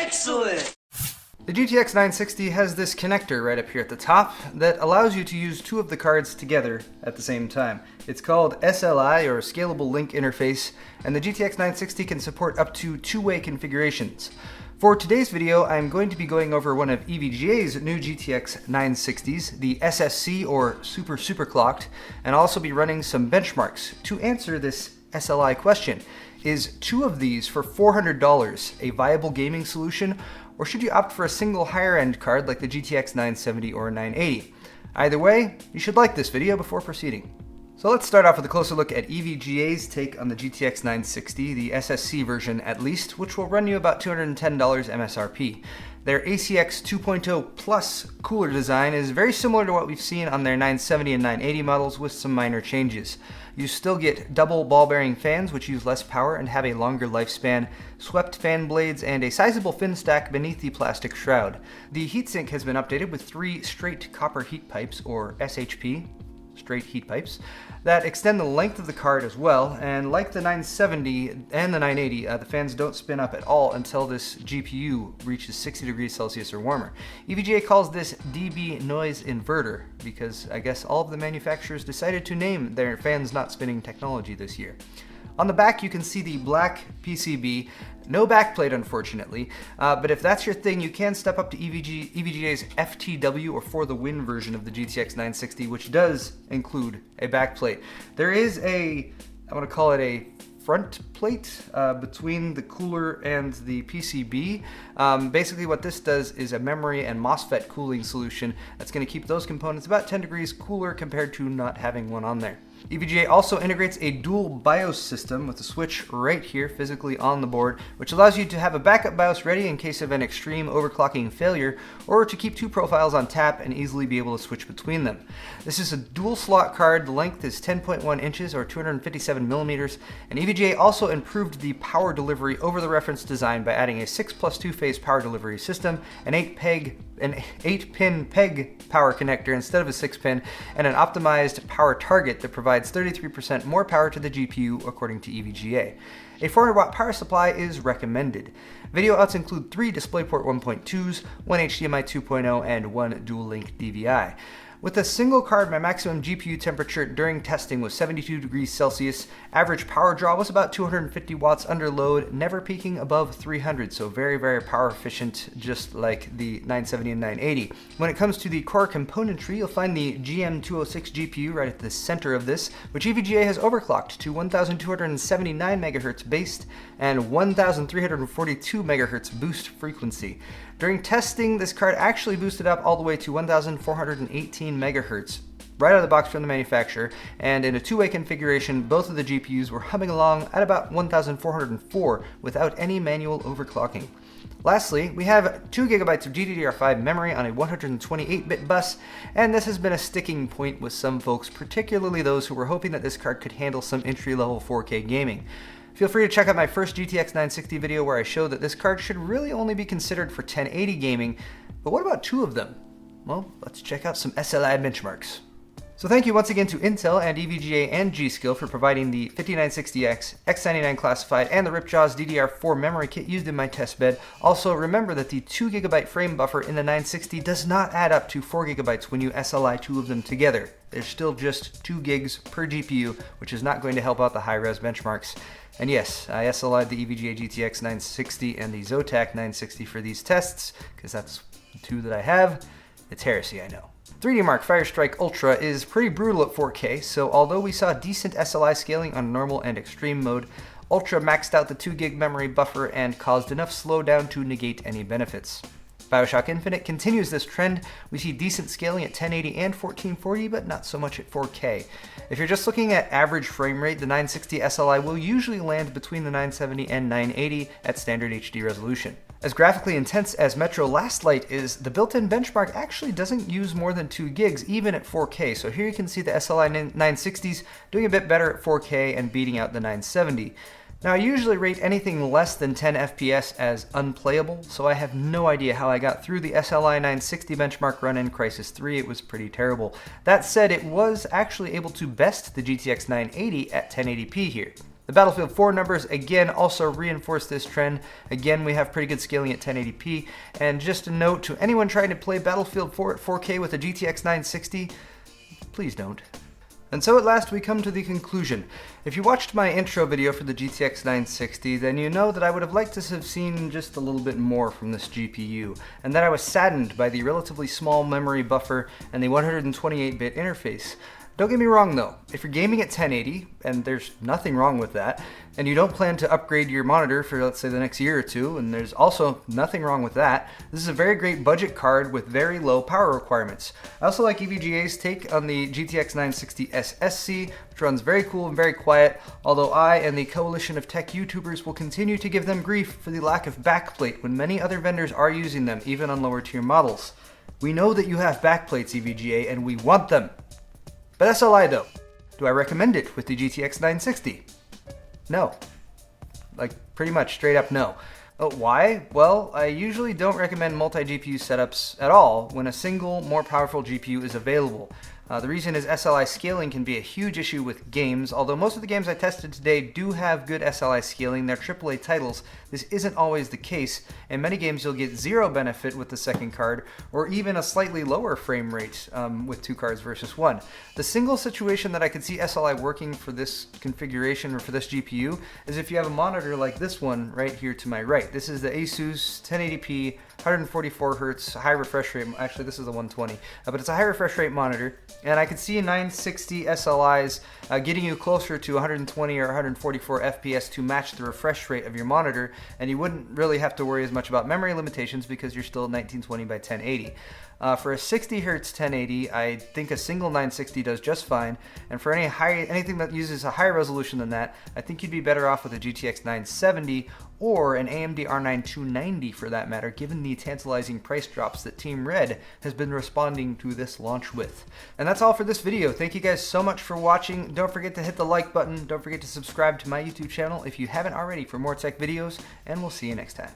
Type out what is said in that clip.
Excellent! The GTX 960 has this connector right up here at the top that allows you to use two of the cards together at the same time. It's called SLI, or Scalable Link Interface, and the GTX 960 can support up to two-way configurations. For today's video, I'm going to be going over one of EVGA's new GTX 960s, the SSC, or Super Clocked, and I'll also be running some benchmarks to answer this SLI question. Is two of these for $400 a viable gaming solution, or should you opt for a single higher-end card like the GTX 970 or 980? Either way, you should like this video before proceeding. So let's start off with a closer look at EVGA's take on the GTX 960, the SSC version at least, which will run you about $210 MSRP. Their ACX 2.0 Plus cooler design is very similar to what we've seen on their 970 and 980 models with some minor changes. You still get double ball bearing fans which use less power and have a longer lifespan, swept fan blades, and a sizable fin stack beneath the plastic shroud. The heatsink has been updated with 3 straight copper heat pipes, or SHP, straight heat pipes, that extend the length of the card as well, and like the 970 and the 980, the fans don't spin up at all until this GPU reaches 60 degrees Celsius or warmer. EVGA calls this dB noise inverter because I guess all of the manufacturers decided to name their fans not spinning technology this year. On the back you can see the black PCB, no backplate unfortunately, but if that's your thing you can step up to EVGA's FTW or For the Win version of the GTX 960, which does include a backplate. There is I want to call it a front plate between the cooler and the PCB. Basically what this does is a memory and MOSFET cooling solution that's going to keep those components about 10 degrees cooler compared to not having one on there. EVGA also integrates a dual BIOS system with a switch right here physically on the board, which allows you to have a backup BIOS ready in case of an extreme overclocking failure, or to keep two profiles on tap and easily be able to switch between them. This is a dual slot card. The length is 10.1 inches or 257 millimeters, and EVGA also improved the power delivery over the reference design by adding a 6+2 phase power delivery system, an 8-pin PEG power connector instead of a 6-pin, and an optimized power target that provides 33% more power to the GPU according to EVGA. A 400-watt power supply is recommended. Video outs include 3 DisplayPort 1.2s, 1 HDMI 2.0, and 1 dual-link DVI. With a single card, my maximum GPU temperature during testing was 72 degrees Celsius. Average power draw was about 250 watts under load, never peaking above 300, so very power efficient, just like the 970 and 980. When it comes to the core componentry, you'll find the GM206 GPU right at the center of this, which EVGA has overclocked to 1279 MHz based and 1342 MHz boost frequency. During testing, this card actually boosted up all the way to 1418 MHz right out of the box from the manufacturer, and in a two-way configuration, both of the GPUs were humming along at about 1404 without any manual overclocking. Lastly, we have 2 GB of GDDR5 memory on a 128-bit bus, and this has been a sticking point with some folks, particularly those who were hoping that this card could handle some entry-level 4K gaming. Feel free to check out my first GTX 960 video where I show that this card should really only be considered for 1080 gaming, but what about 2 of them? Well, let's check out some SLI benchmarks. So thank you once again to Intel and EVGA and G.Skill for providing the 5960X, X99 classified, and the Ripjaws DDR4 memory kit used in my testbed. Also remember that the 2 GB frame buffer in the 960 does not add up to 4 GB when you SLI 2 of them together. There's still just 2 gigs per GPU, which is not going to help out the high-res benchmarks. And yes, I SLI'd the EVGA GTX 960 and the Zotac 960 for these tests, because that's the 2 that I have. It's heresy, I know. 3D Mark Firestrike Ultra is pretty brutal at 4K, so although we saw decent SLI scaling on normal and extreme mode, Ultra maxed out the 2 gig memory buffer and caused enough slowdown to negate any benefits. BioShock Infinite continues this trend. We see decent scaling at 1080 and 1440, but not so much at 4K. If you're just looking at average frame rate, the 960 SLI will usually land between the 970 and 980 at standard HD resolution. As graphically intense as Metro Last Light is, the built-in benchmark actually doesn't use more than 2 gigs even at 4K, so here you can see the SLI 960s doing a bit better at 4K and beating out the 970. Now I usually rate anything less than 10 FPS as unplayable, so I have no idea how I got through the SLI 960 benchmark run in Crysis 3, it was pretty terrible. That said, it was actually able to best the GTX 980 at 1080p here. The Battlefield 4 numbers again also reinforce this trend. Again, we have pretty good scaling at 1080p. And just a note to anyone trying to play Battlefield 4 at 4K with a GTX 960, please don't. And so at last we come to the conclusion. If you watched my intro video for the GTX 960, then you know that I would have liked to have seen just a little bit more from this GPU, and that I was saddened by the relatively small memory buffer and the 128-bit interface. Don't get me wrong though, if you're gaming at 1080, and there's nothing wrong with that, and you don't plan to upgrade your monitor for let's say the next year or two, and there's also nothing wrong with that, this is a very great budget card with very low power requirements. I also like EVGA's take on the GTX 960 SSC, which runs very cool and very quiet, although I and the coalition of tech YouTubers will continue to give them grief for the lack of backplate when many other vendors are using them, even on lower tier models. We know that you have backplates, EVGA, and we want them. But SLI though, do I recommend it with the GTX 960? No. Like, pretty much straight up no. Why? Well, I usually don't recommend multi-GPU setups at all when a single, more powerful GPU is available. The reason is SLI scaling can be a huge issue with games. Although most of the games I tested today do have good SLI scaling, they're AAA titles, this isn't always the case. In many games you'll get zero benefit with the second card, or even a slightly lower frame rate with two cards versus one. The single situation that I could see SLI working for this configuration or for this GPU is if you have a monitor like this one right here to my right. This is the Asus 1080p, 144 Hz, high refresh rate. Actually, this is the 120, but it's a high refresh rate monitor. And I could see 960 SLIs getting you closer to 120 or 144 FPS to match the refresh rate of your monitor, and you wouldn't really have to worry as much about memory limitations because you're still at 1920 by 1080. For a 60 Hz 1080, I think a single 960 does just fine, and for anything that uses a higher resolution than that, I think you'd be better off with a GTX 970 or an AMD R9 290 for that matter, given the tantalizing price drops that Team Red has been responding to this launch with. And that's all for this video. Thank you guys so much for watching. Don't forget to hit the like button. Don't forget to subscribe to my YouTube channel if you haven't already for more tech videos, and we'll see you next time.